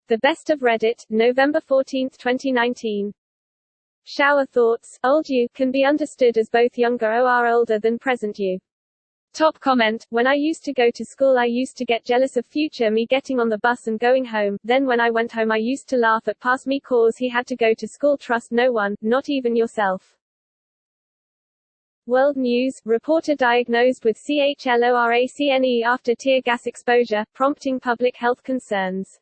The Best of Reddit, November 14, 2019. Shower thoughts. Old you can be understood as both younger or older than present you. Top comment. When I used to go to school I used to get jealous of future me getting on the bus and going home, then when I went home I used to laugh at past me cause he had to go to school. Trust no one, not even yourself. World News. Reporter diagnosed with CHLORACNE after tear gas exposure, prompting public health concerns.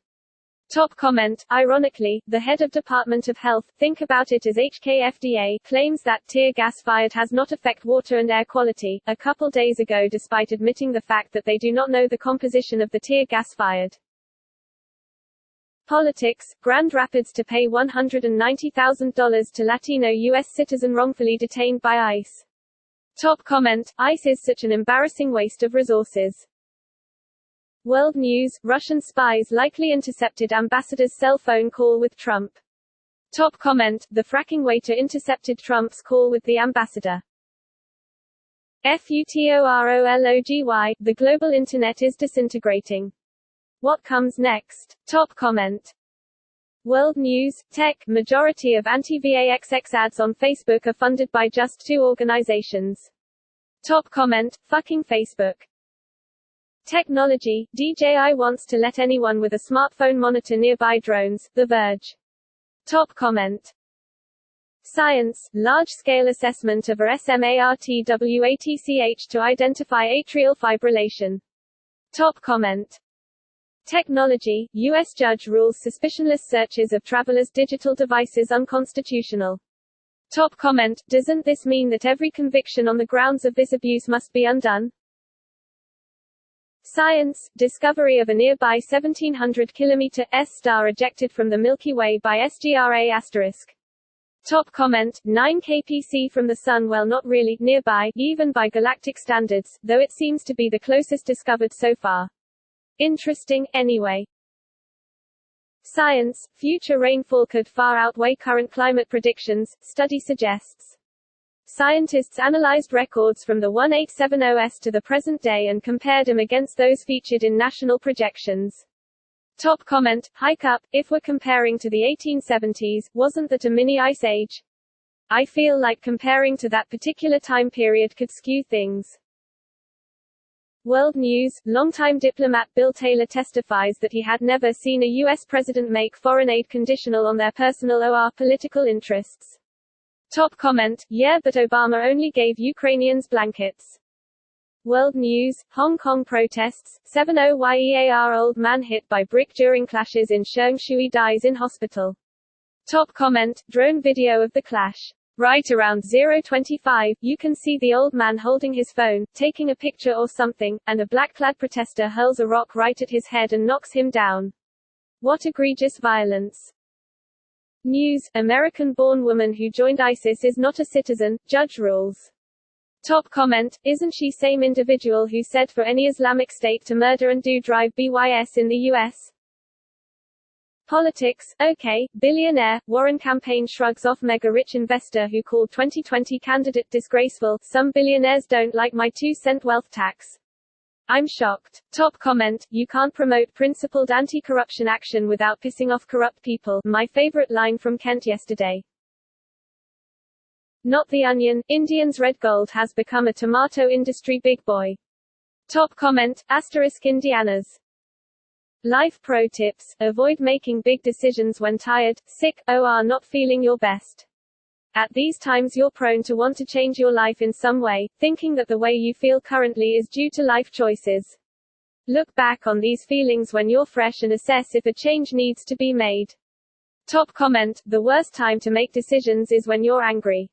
Top comment. Ironically, the head of Department of Health, think about it as HKFDA, claims that tear gas fired has not affect water and air quality, a couple days ago despite admitting the fact that they do not know the composition of the tear gas fired. Politics. Grand Rapids to pay $190,000 to Latino U.S. citizen wrongfully detained by ICE. Top comment. ICE is such an embarrassing waste of resources. World News. Russian spies likely intercepted ambassador's cell phone call with Trump. Top comment. The fracking waiter intercepted Trump's call with the ambassador. Futurology. The global internet is disintegrating. What comes next? Top comment. World News. Tech. Majority of anti-VAXX ads on Facebook are funded by just 2 organizations. Top comment. Fucking Facebook. Technology. DJI wants to let anyone with a smartphone monitor nearby drones. The Verge. Top comment. Science. Large-scale assessment of a SMARTWATCH to identify atrial fibrillation. Top comment. Technology. U.S. judge rules suspicionless searches of travelers' digital devices unconstitutional. Top comment. Doesn't this mean that every conviction on the grounds of this abuse must be undone? Science. Discovery of a nearby 1700 km S-star ejected from the Milky Way by SGRA*. Top comment. 9 kpc from the Sun. Well, not really nearby, even by galactic standards, though it seems to be the closest discovered so far. Interesting, anyway. Science. Future rainfall could far outweigh current climate predictions, study suggests. Scientists analyzed records from the 1870s to the present day and compared them against those featured in national projections. Top comment. Hike up. If we're comparing to the 1870s, wasn't that a mini ice age? I feel like comparing to that particular time period could skew things. World News. Longtime diplomat Bill Taylor testifies that he had never seen a U.S. president make foreign aid conditional on their personal or political interests. Top comment. Yeah, but Obama only gave Ukrainians blankets. World News. Hong Kong protests. 70-year old man hit by brick during clashes in Sheung dies in hospital. Top comment. Drone video of the clash. Right around 0:25, you can see the old man holding his phone, taking a picture or something, and a black-clad protester hurls a rock right at his head and knocks him down. What egregious violence. News. American-born woman who joined ISIS is not a citizen, judge rules. Top comment. Isn't she same individual who said for any Islamic State to murder and do drive BYS in the U.S.? Politics. Okay, billionaire, Warren campaign shrugs off mega-rich investor who called 2020 candidate disgraceful. Some billionaires don't like my 2-cent wealth tax. I'm shocked. Top comment. You can't promote principled anti-corruption action without pissing off corrupt people. My favorite line from Kent yesterday. Not the Onion. Indians' red gold has become a tomato industry big boy. Top comment. * Indiana's. Life pro tips. Avoid making big decisions when tired, sick, or not feeling your best. At these times you're prone to want to change your life in some way, thinking that the way you feel currently is due to life choices. Look back on these feelings when you're fresh and assess if a change needs to be made. Top comment. The worst time to make decisions is when you're angry.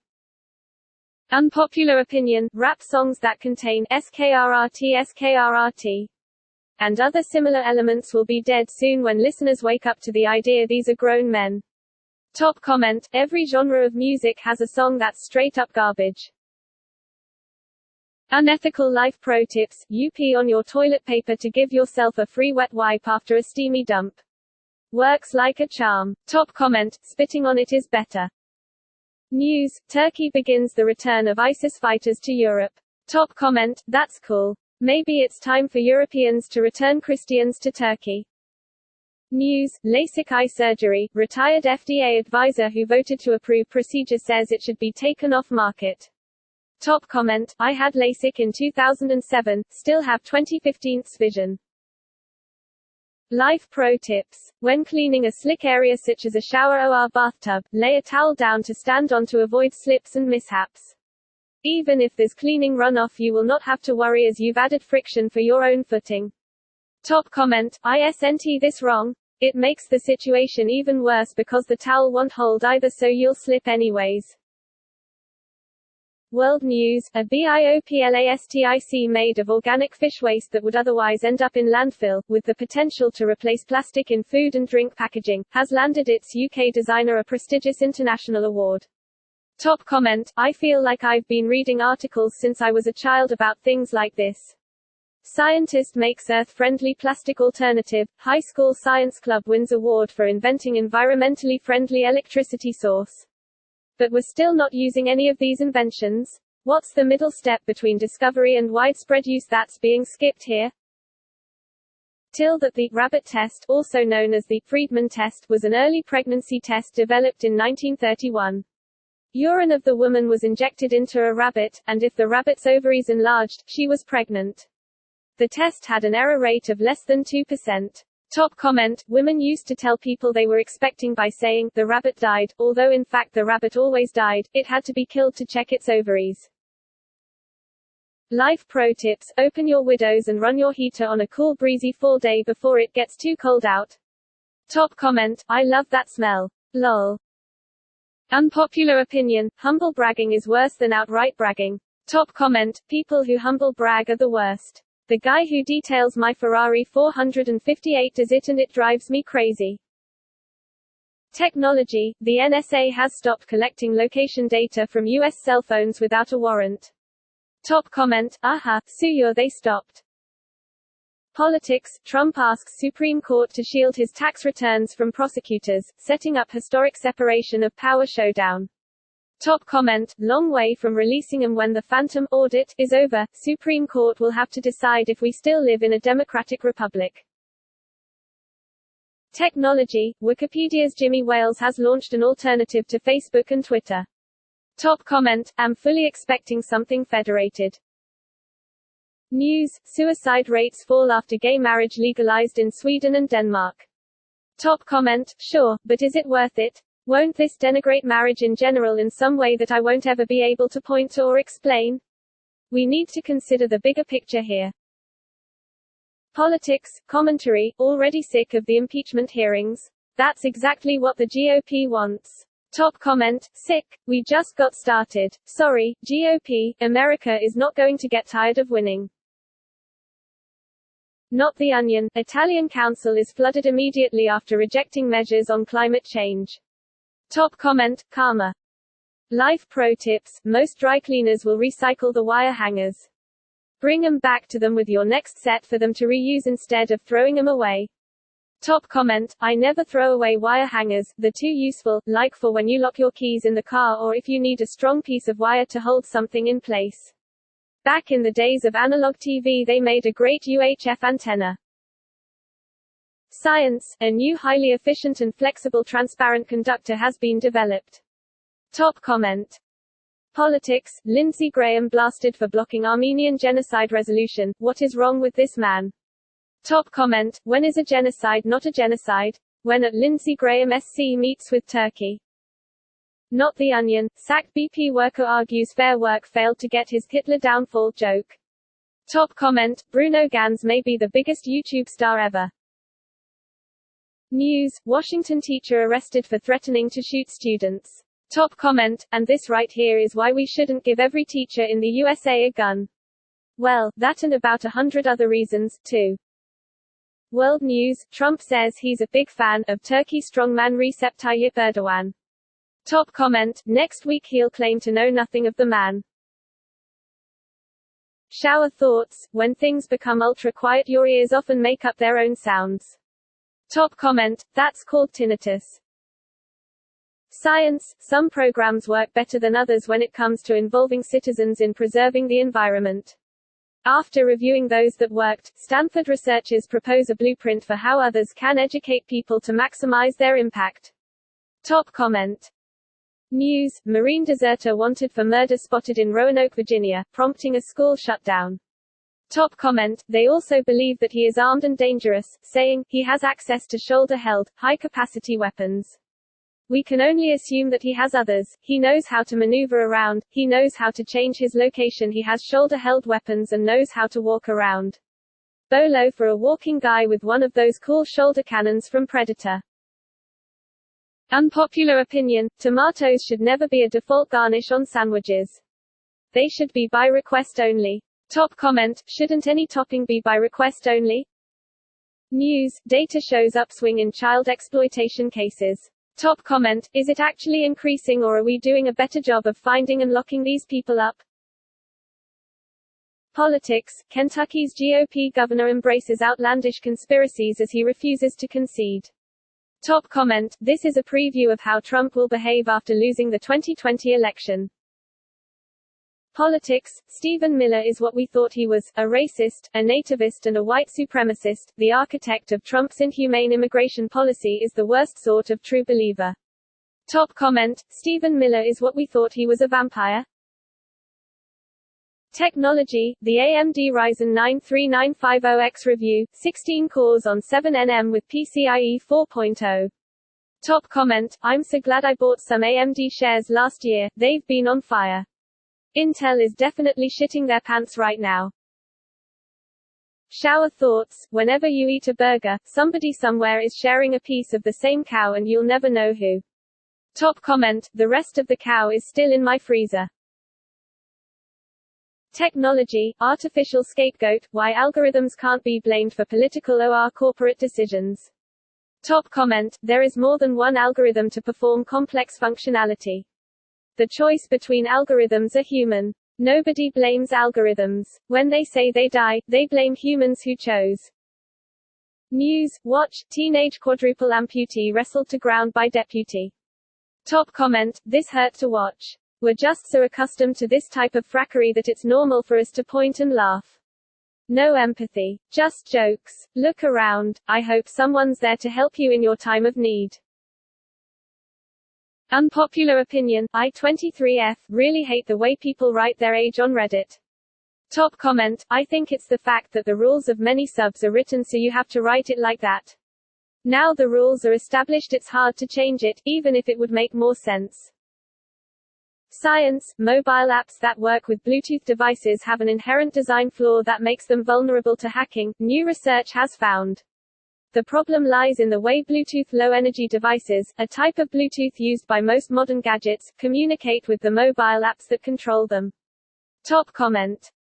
Unpopular Opinion. Rap songs that contain skrrt and other similar elements will be dead soon when listeners wake up to the idea these are grown men. Top comment. Every genre of music has a song that's straight up garbage. Unethical life pro tips. You pee on your toilet paper to give yourself a free wet wipe after a steamy dump. Works like a charm. Top comment. Spitting on it is better. News. Turkey begins the return of ISIS fighters to Europe. Top comment. That's cool. Maybe it's time for Europeans to return Christians to Turkey. News, LASIK eye surgery, retired FDA advisor who voted to approve procedure says it should be taken off market. Top comment, I had LASIK in 2007, still have 20/15 vision. Life pro tips. When cleaning a slick area such as a shower or bathtub, lay a towel down to stand on to avoid slips and mishaps. Even if there's cleaning runoff, you will not have to worry as you've added friction for your own footing. Top comment, isn't this wrong? It makes the situation even worse because the towel won't hold either, so you'll slip anyways. World News, a bioplastic made of organic fish waste that would otherwise end up in landfill, with the potential to replace plastic in food and drink packaging, has landed its UK designer a prestigious international award. Top comment, I feel like I've been reading articles since I was a child about things like this. Scientist makes earth-friendly plastic alternative. High school science club wins award for inventing environmentally friendly electricity source. But we're still not using any of these inventions? What's the middle step between discovery and widespread use that's being skipped here? The rabbit test, also known as the Friedman test, was an early pregnancy test developed in 1931. Urine of the woman was injected into a rabbit, and if the rabbit's ovaries enlarged, she was pregnant. The test had an error rate of less than 2%. Top comment, women used to tell people they were expecting by saying, the rabbit died, although in fact the rabbit always died, it had to be killed to check its ovaries. Life pro tips, open your windows and run your heater on a cool breezy fall day before it gets too cold out. Top comment, I love that smell. Lol. Unpopular opinion, humble bragging is worse than outright bragging. Top comment, people who humble brag are the worst. The guy who details my Ferrari 458 does it and it drives me crazy. Technology, the NSA has stopped collecting location data from US cell phones without a warrant. Top comment, they stopped. Politics, Trump asks Supreme Court to shield his tax returns from prosecutors, setting up historic separation of power showdown. Top comment, long way from releasing them when the phantom audit is over. Supreme Court will have to decide if we still live in a democratic republic. Technology, Wikipedia's Jimmy Wales has launched an alternative to Facebook and Twitter. Top comment, am fully expecting something federated. News, suicide rates fall after gay marriage legalized in Sweden and Denmark. Top comment, sure, but is it worth it? Won't this denigrate marriage in general in some way that I won't ever be able to point to or explain? We need to consider the bigger picture here. Politics, commentary, already sick of the impeachment hearings? That's exactly what the GOP wants. Top comment, sick, we just got started. Sorry, GOP, America is not going to get tired of winning. Not the Onion, Italian council is flooded immediately after rejecting measures on climate change. Top comment, karma. Life pro tips, most dry cleaners will recycle the wire hangers. Bring them back to them with your next set for them to reuse instead of throwing them away. Top comment, I never throw away wire hangers, they're too useful, like for when you lock your keys in the car or if you need a strong piece of wire to hold something in place. Back in the days of analog TV they made a great UHF antenna. Science, a new highly efficient and flexible transparent conductor has been developed. Top comment. Politics, Lindsey Graham blasted for blocking Armenian genocide resolution, what is wrong with this man? Top comment, when is a genocide not a genocide? When at Lindsey Graham SC meets with Turkey. Not the Onion, sacked BP worker argues Fair Work failed to get his Hitler downfall joke. Top comment, Bruno Ganz may be the biggest YouTube star ever. News, Washington teacher arrested for threatening to shoot students. Top comment, and this right here is why we shouldn't give every teacher in the USA a gun. Well, that and about 100 other reasons, too. World News, Trump says he's a big fan of Turkey strongman Recep Tayyip Erdogan. Top comment, next week he'll claim to know nothing of the man. Shower thoughts, when things become ultra quiet your ears often make up their own sounds. Top comment, that's called tinnitus. Science, some programs work better than others when it comes to involving citizens in preserving the environment. After reviewing those that worked, Stanford researchers propose a blueprint for how others can educate people to maximize their impact. Top comment. News: Marine deserter wanted for murder spotted in Roanoke, Virginia, prompting a school shutdown. Top comment. They also believe that he is armed and dangerous, saying, he has access to shoulder-held, high-capacity weapons. We can only assume that he has others. He knows how to maneuver around, he knows how to change his location, he has shoulder-held weapons and knows how to walk around. Bolo for a walking guy with one of those cool shoulder cannons from Predator. Unpopular opinion: tomatoes should never be a default garnish on sandwiches. They should be by request only. Top comment: shouldn't any topping be by request only? News: data shows upswing in child exploitation cases. Top comment: is it actually increasing, or are we doing a better job of finding and locking these people up? Politics: Kentucky's GOP governor embraces outlandish conspiracies as he refuses to concede. Top comment: this is a preview of how Trump will behave after losing the 2020 election. Politics: Stephen Miller is what we thought he was, a racist, a nativist and a white supremacist. The architect of Trump's inhumane immigration policy is the worst sort of true believer. Top comment: Stephen Miller is what we thought he was, a vampire. Technology: the AMD Ryzen 9 3950X review, 16 cores on 7nm with PCIe 4.0. Top comment: I'm so glad I bought some AMD shares last year, they've been on fire. Intel is definitely shitting their pants right now. Shower thoughts: whenever you eat a burger, somebody somewhere is sharing a piece of the same cow and you'll never know who. Top comment: the rest of the cow is still in my freezer. Technology: artificial scapegoat, why algorithms can't be blamed for political or corporate decisions. Top comment: there is more than one algorithm to perform complex functionality. The choice between algorithms are human. Nobody blames algorithms. When they say they die, they blame humans who chose. News: watch, teenage quadruple amputee wrestled to ground by deputy. Top comment: this hurt to watch. We're just so accustomed to this type of frackery that it's normal for us to point and laugh. No empathy. Just jokes. Look around. I hope someone's there to help you in your time of need. Unpopular opinion: I 23F really hate the way people write their age on Reddit. Top comment: I think it's the fact that the rules of many subs are written so you have to write it like that. Now the rules are established, it's hard to change it, even if it would make more sense. Science: mobile apps that work with Bluetooth devices have an inherent design flaw that makes them vulnerable to hacking, new research has found. The problem lies in the way Bluetooth low-energy devices, a type of Bluetooth used by most modern gadgets, communicate with the mobile apps that control them. Top comment.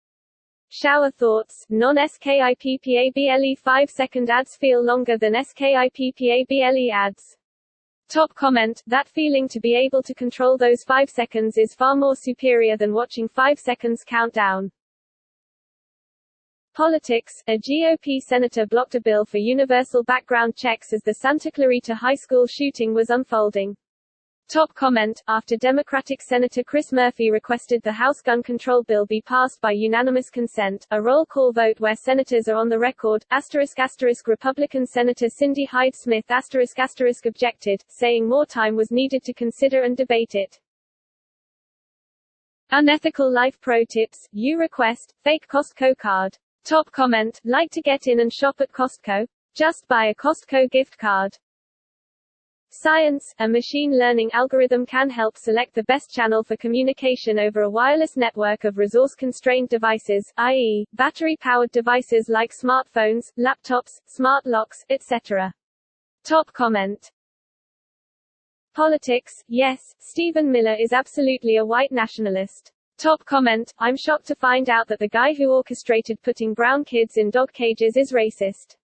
Shower thoughts: non-skippable 5-second ads feel longer than skippable ads. Top comment: that feeling to be able to control those 5 seconds is far more superior than watching 5 seconds countdown. Politics: a GOP senator blocked a bill for universal background checks as the Santa Clarita High School shooting was unfolding. Top comment: after Democratic Senator Chris Murphy requested the House gun control bill be passed by unanimous consent, a roll call vote where senators are on the record, ***, Republican Senator Cindy Hyde-Smith *** objected, saying more time was needed to consider and debate it. Unethical life pro tips: you request, fake Costco card. Top comment: like to get in and shop at Costco? Just buy a Costco gift card. Science: a machine learning algorithm can help select the best channel for communication over a wireless network of resource-constrained devices, i.e., battery-powered devices like smartphones, laptops, smart locks, etc. Top comment. Politics: yes, Stephen Miller is absolutely a white nationalist. Top comment: I'm shocked to find out that the guy who orchestrated putting brown kids in dog cages is racist.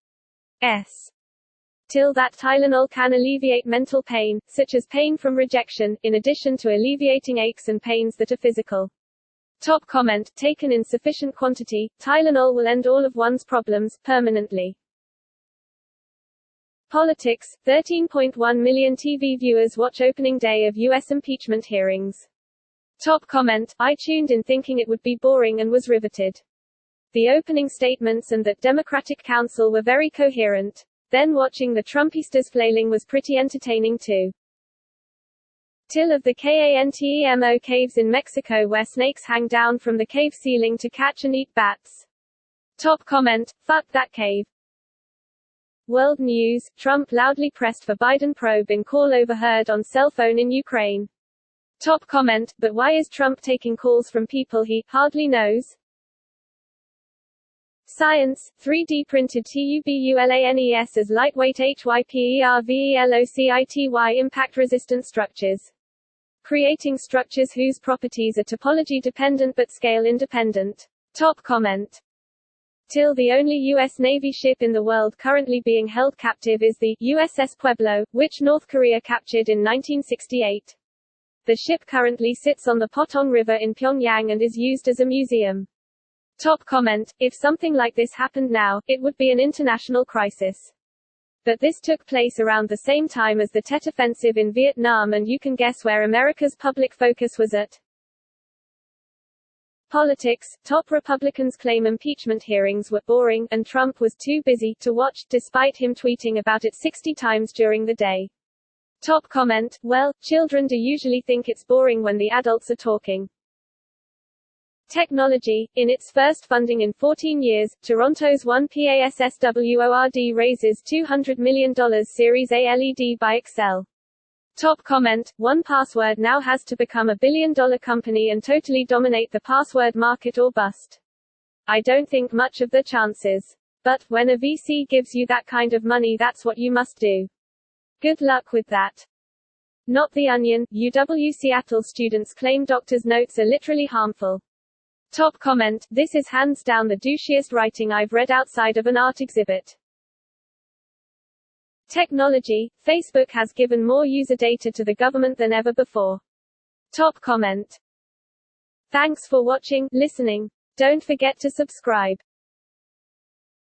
That Tylenol can alleviate mental pain, such as pain from rejection, in addition to alleviating aches and pains that are physical. Top comment: taken in sufficient quantity, Tylenol will end all of one's problems, permanently. Politics: 13.1 million TV viewers watch opening day of U.S. impeachment hearings. Top comment: I tuned in thinking it would be boring and was riveted. The opening statements and that Democratic counsel were very coherent. Then watching the Trumpistas flailing was pretty entertaining too. Till of the Kantemo caves in Mexico where snakes hang down from the cave ceiling to catch and eat bats. Top comment, fuck that cave. World News, Trump loudly pressed for Biden probe in call overheard on cell phone in Ukraine. Top comment, but why is Trump taking calls from people he hardly knows? Science, 3D printed TUBULANES as lightweight HYPERVELOCITY impact-resistant structures. Creating structures whose properties are topology-dependent but scale-independent. Top comment. Till the only U.S. Navy ship in the world currently being held captive is the USS Pueblo, which North Korea captured in 1968. The ship currently sits on the Potong River in Pyongyang and is used as a museum. Top comment, if something like this happened now, it would be an international crisis. But this took place around the same time as the Tet Offensive in Vietnam, and you can guess where America's public focus was at. Politics, top Republicans claim impeachment hearings were boring, and Trump was too busy to watch, despite him tweeting about it 60 times during the day. Top comment, well, children do usually think it's boring when the adults are talking. Technology, in its first funding in 14 years, Toronto's 1PASSWORD raises $200 million Series A LED by Excel. Top comment, 1Password now has to become a billion-dollar company and totally dominate the password market or bust. I don't think much of the chances. But, when a VC gives you that kind of money, that's what you must do. Good luck with that. Not The Onion, UW Seattle students claim doctors' notes are literally harmful. Top comment, this is hands down the douchiest writing I've read outside of an art exhibit. Technology, Facebook has given more user data to the government than ever before. Top comment. Thanks for watching, listening. Don't forget to subscribe.